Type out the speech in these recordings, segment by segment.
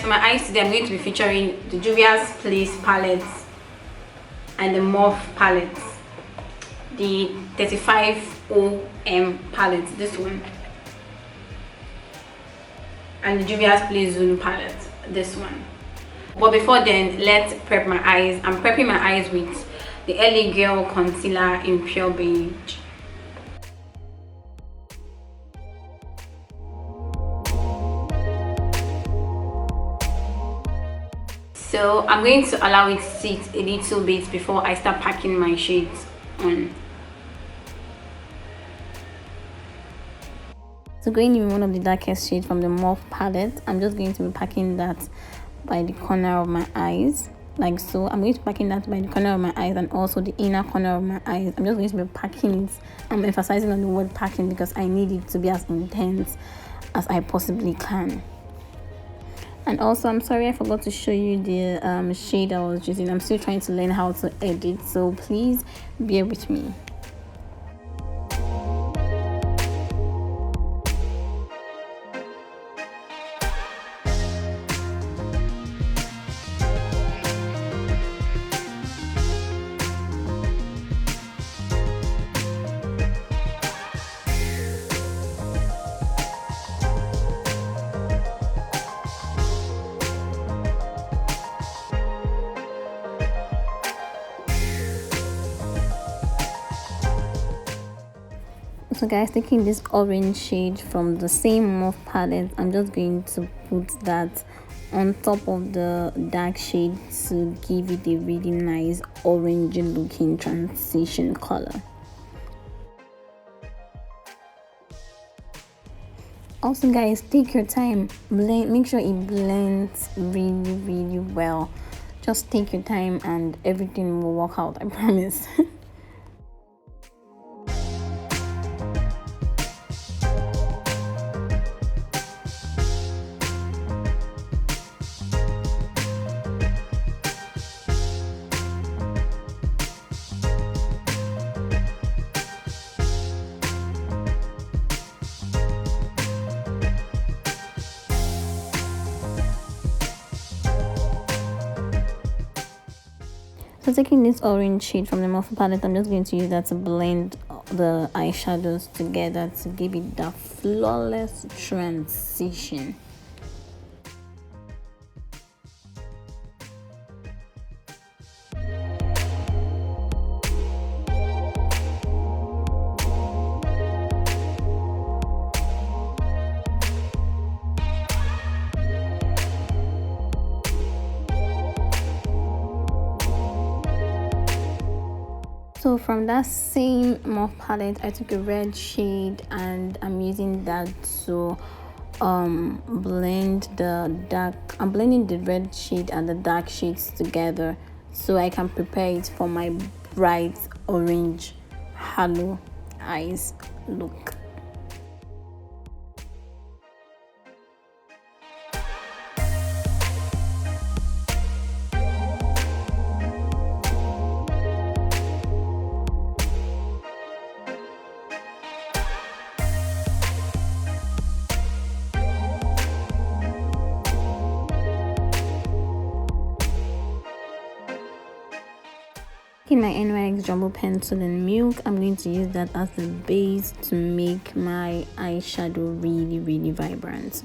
for my eyes today, I'm going to be featuring the Juvia's Place palette and the Morphe palette, the 35OM palette, this one, and the Juvia's Place Zulu palette, this one. But before then, let's prep my eyes. I'm prepping my eyes with the LA Girl concealer in pure beige. So I'm going to allow it to sit a little bit before I start packing my shades on. So going in one of the darkest shades from the Morphe palette, I'm just going to be packing that by the corner of my eyes, like so. I'm going to be packing that by the corner of my eyes and also the inner corner of my eyes. I'm just going to be packing it. I'm emphasizing on the word packing because I need it to be as intense as I possibly can. And also, I'm sorry I forgot to show you the shade I was using. I'm still trying to learn how to edit, so please bear with me. So guys, taking this orange shade from the same Morphe palette, I'm just going to put that on top of the dark shade to give it a really nice orange looking transition color. Also guys, take your time, make sure it blends really well. Just take your time and everything will work out, I promise. So taking this orange shade from the Morphe palette, I'm just going to use that to blend the eyeshadows together to give it that flawless transition. So from that same Morphe palette, I took a red shade and I'm using that to blend the dark. I'm blending the red shade and the dark shades together so I can prepare it for my bright orange halo eyes look. In my NYX Jumbo Pencil in Milk, I'm going to use that as the base to make my eyeshadow really vibrant.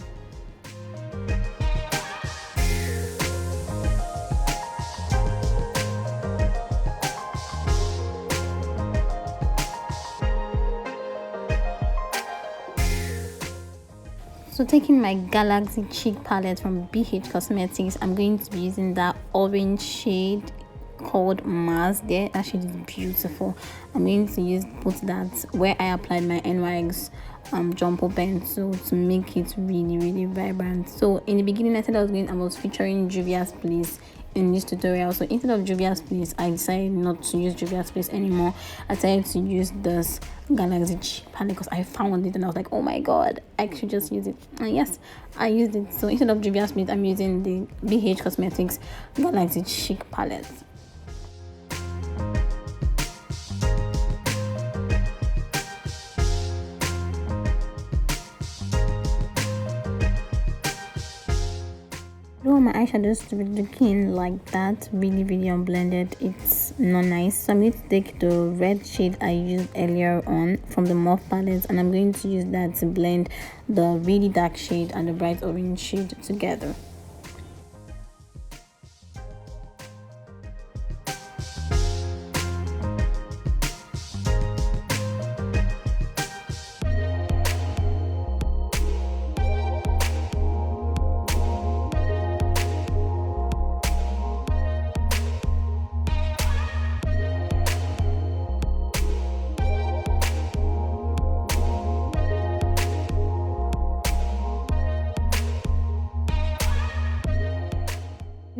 So taking my Galaxy Cheek palette from BH Cosmetics, I'm going to be using that orange shade called Mars there. That shade is beautiful. I'm going to put that where I applied my NYX Jumbo pencil to make it really vibrant. So in the beginning I said I was featuring Juvia's Place in this tutorial. So instead of Juvia's Place, I decided not to use Juvia's Place anymore. I decided to use this Galaxy Cheek palette because I found it and I was like, oh my god, I should just use it. And yes, I used it. So instead of Juvia's Place, I'm using the BH Cosmetics Galaxy Cheek palette. want my eyeshadows to be looking like that, really unblended, it's not nice. So I'm going to take the red shade I used earlier on from the morphe palette, and I'm going to use that to blend the really dark shade and the bright orange shade together.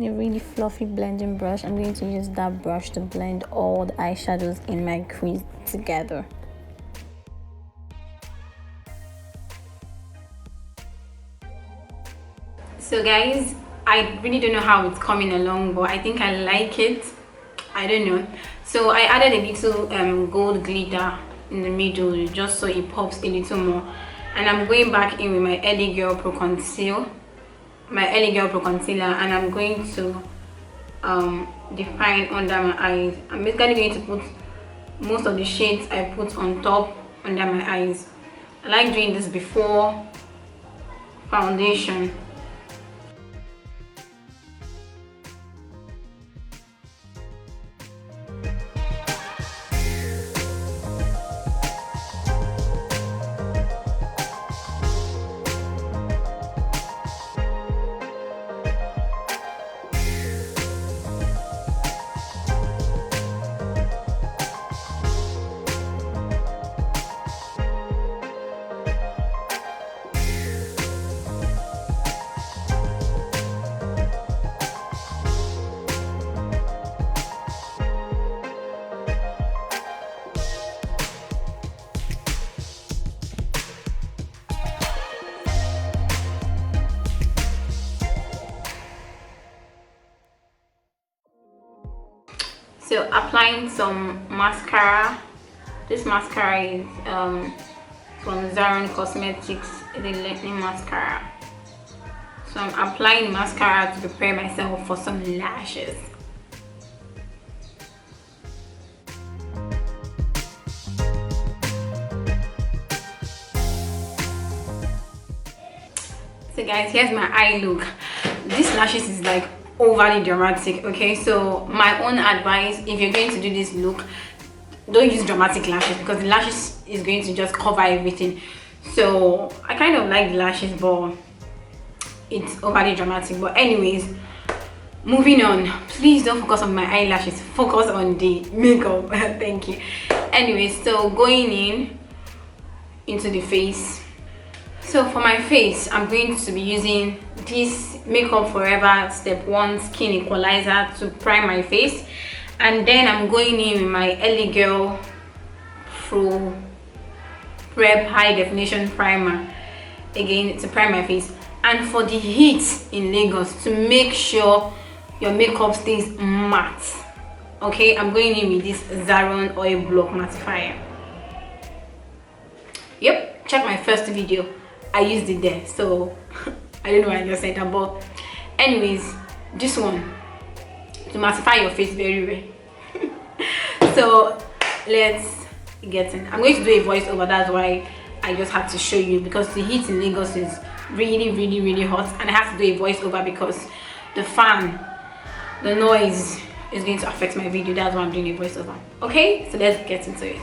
A really fluffy blending brush, I'm going to use that brush to blend all the eyeshadows in my crease together. So guys, I really don't know how it's coming along, but I think I like it. I don't know. So I added a little gold glitter in the middle just so it pops a little more, and I'm going back in with my LA Girl Pro Concealer, and I'm going to define under my eyes. I'm basically going to put most of the shades I put on top under my eyes. I like doing this before foundation. So applying some mascara. This mascara is from Zaron Cosmetics. It's a lightening mascara. So I'm applying mascara to prepare myself for some lashes. So guys, here's my eye look. This lashes is like overly dramatic. Okay, so my own advice, if you're going to do this look, don't use dramatic lashes, because the lashes is going to just cover everything. So I kind of like the lashes, but it's overly dramatic. But anyways, moving on. Please don't focus on my eyelashes, focus on the makeup. Thank you. Anyways, so going into the face. So for my face, I'm going to be using this Makeup Forever Step 1 Skin Equalizer to prime my face, and then I'm going in with my LA Girl Pro Prep High Definition Primer again to prime my face. And for the heat in Lagos, to make sure your makeup stays matte, okay, I'm going in with this Zaron Oil Block Mattifier. Yep, check my first video, I used it there, so I don't know why I just said that, but anyways, this one to mattify your face very well. So let's get in. I'm going to do a voiceover, that's why I just had to show you, because the heat in Lagos is really hot, and I have to do a voiceover because the fan, the noise is going to affect my video. That's why I'm doing a voiceover. Okay, so let's get into it.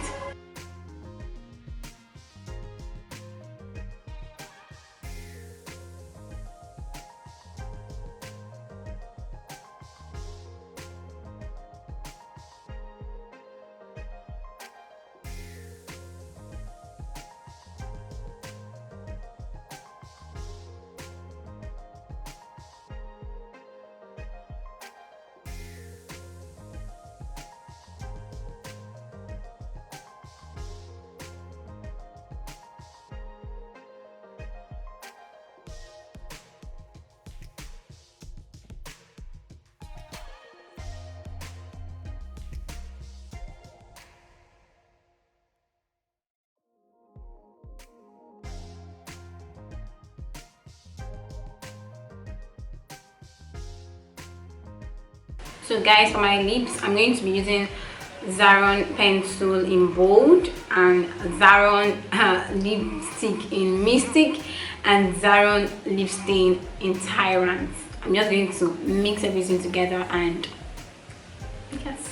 So guys, for my lips, I'm going to be using Zaron pencil in bold and Zaron lipstick in Mystic and Zaron lip stain in Tyrant. I'm just going to mix everything together and yes.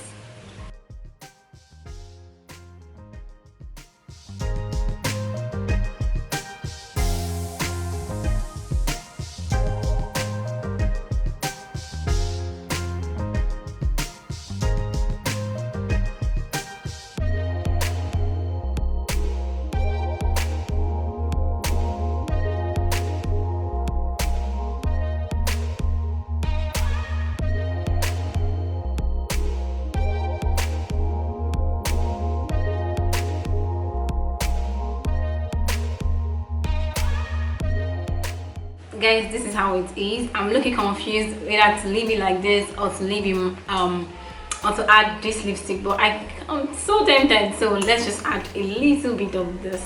Guys, this is how it is. I'm looking confused whether to leave it like this or to leave him or to add this lipstick, but I'm so tempted, so let's just add a little bit of this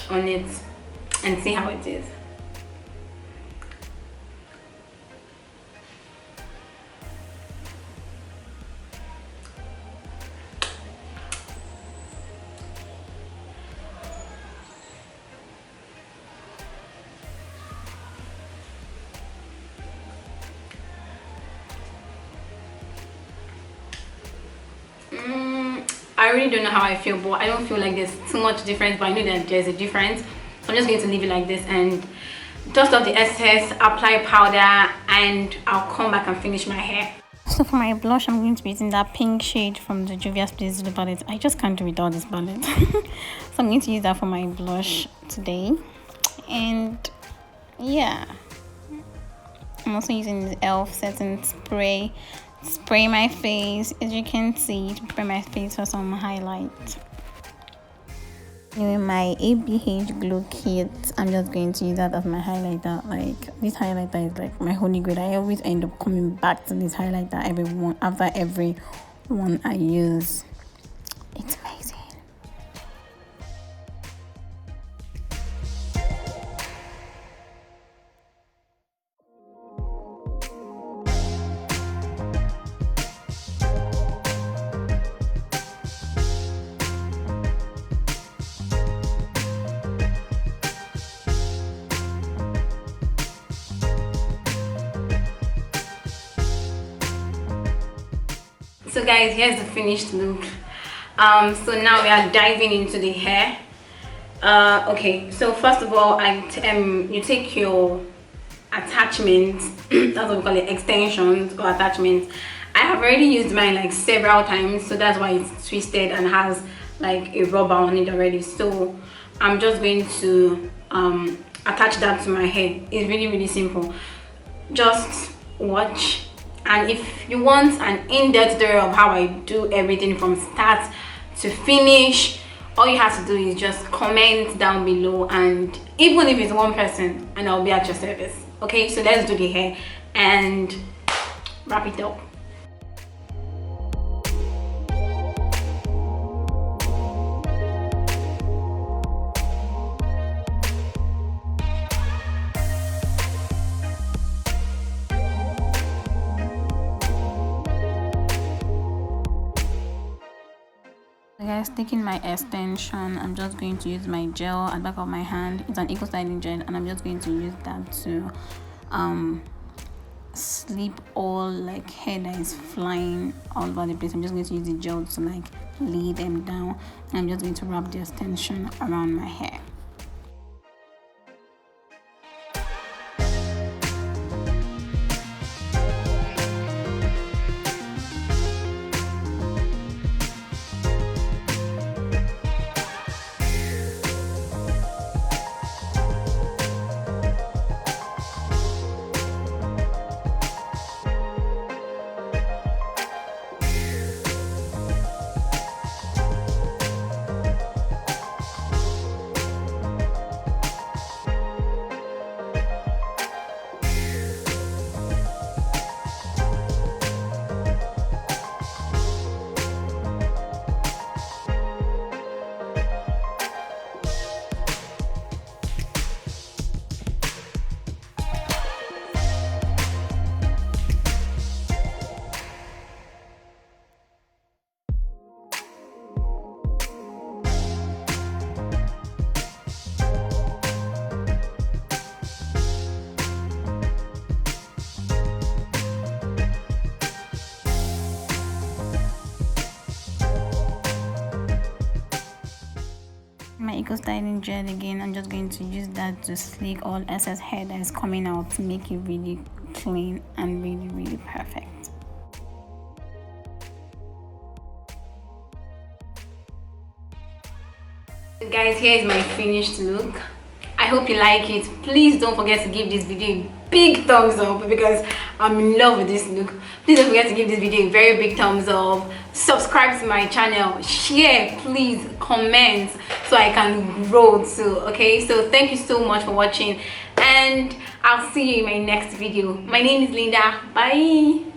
on it and see how it is. I really don't know how I feel, but I don't feel like there's too much difference, but I know that there's a difference. So I'm just going to leave it like this and dust off the excess, apply powder, and I'll come back and finish my hair. So for my blush, I'm going to be using that pink shade from the Juvia's Place palette. I just can't do without this palette. So I'm going to use that for my blush today. And yeah, I'm also using the e.l.f. setting spray. Spray my face, as you can see, to prepare my face for some highlight. Anyway, my ABH glow kit, I'm just going to use that as my highlighter. Like, this highlighter is like my holy grail. I always end up coming back to this highlighter after every one I use. It's amazing. So guys, here's the finished look. So now we are diving into the hair. Okay, so first of all, you take your attachments, that's what we call it, extensions or attachments. I have already used mine like several times, so that's why it's twisted and has like a rubber on it already. So I'm just going to attach that to my hair. It's really simple. Just watch. And if you want an in-depth tutorial of how I do everything from start to finish, all you have to do is just comment down below, and even if it's one person, and I'll be at your service. Okay, so let's do the hair and wrap it up. Guys, taking my extension, I'm just going to use my gel at the back of my hand. It's an eco styling gel, and I'm just going to use that to sleep all like hair that is flying all over the place. I'm just going to use the gel to like lay them down, and I'm just going to wrap the extension around my hair. Eco styling gel again. I'm just going to use that to slick all excess hair that is coming out to make it really clean and really perfect. So guys, here is my finished look. I hope you like it. Please don't forget to give this video a big thumbs up because I'm in love with this look. Please don't forget to give this video a very big thumbs up. Subscribe to my channel, share, please comment so I can grow too. Okay, so thank you so much for watching and I'll see you in my next video. My name is Linda. Bye.